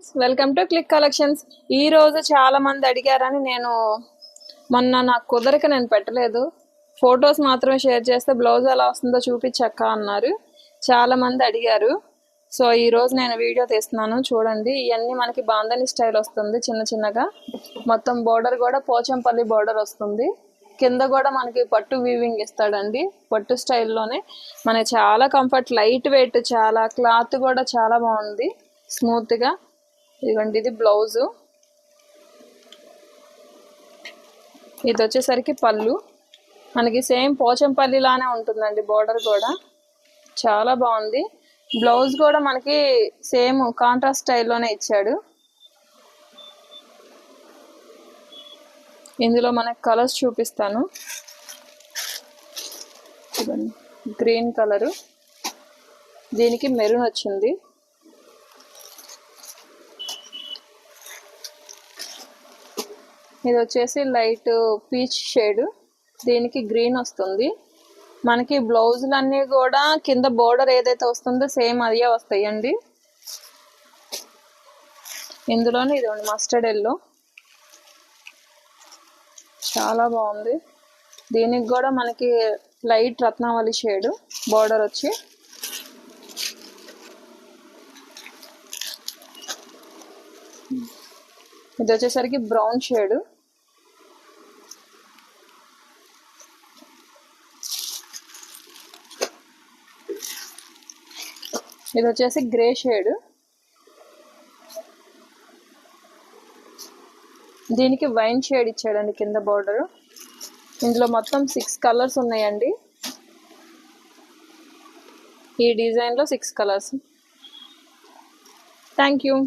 Welcome to click collections. ఈ రోజు చాలా మంది అడిగారని నేను మొన్న నాకు కుదరక నేను పెట్టలేదు. ఫొటోస్ మాత్రమే షేర్ చేస్తే బ్లౌజ్ ఎలా వస్తుందో చూపించక్క అన్నారు. చాలా మంది అడిగారు. సో ఈ రోజు నేను వీడియో తీస్తున్నాను. చూడండి, ఇవన్నీ మనకి బాందని స్టైల్ వస్తుంది. చిన్న చిన్నగా మొత్తం బోర్డర్ కూడా పోచంపల్లి బోర్డర్ వస్తుంది. కింద కూడా మనకి పట్టు వీవింగ్ ఇస్తాడండి. పట్టు స్టైల్లోనే మనకి చాలా కంఫర్ట్, లైట్ వెయిట్, చాలా క్లాత్ కూడా చాలా బాగుంది, స్మూత్గా. ఇదిగోండి, ఇది బ్లౌజు. ఇది వచ్చేసరికి పళ్ళు. మనకి సేమ్ పోచంపల్లి లానే ఉంటుందండి. బోర్డర్ కూడా చాలా బాగుంది. బ్లౌజ్ కూడా మనకి సేమ్ కాంట్రాస్ట్ స్టైల్లోనే ఇచ్చాడు. ఇందులో మనకి కలర్స్ చూపిస్తాను. గ్రీన్ కలరు, దీనికి మెరూన్ వచ్చింది. ఇది వచ్చేసి లైట్ పీచ్ షేడ్, దీనికి గ్రీన్ వస్తుంది. మనకి బ్లౌజులన్నీ కూడా కింద బోర్డర్ ఏదైతే వస్తుందో సేమ్ అదే వస్తాయండి. ఇందులోనే ఇది మస్టర్డ్ ఎల్లో, చాలా బాగుంది. దీనికి కూడా మనకి లైట్ రత్నావళి షేడ్ బోర్డర్ వచ్చి. ఇది వచ్చేసరికి బ్రౌన్ షేడ్. ఇది వచ్చేసి గ్రే షేడ్. దీనికి వైన్ షేడ్ ఇచ్చాడండి కింద బోర్డర్. ఇందులో మొత్తం 6 కలర్స్ ఉన్నాయండి. ఈ డిజైన్లో 6 కలర్స్. Thank you.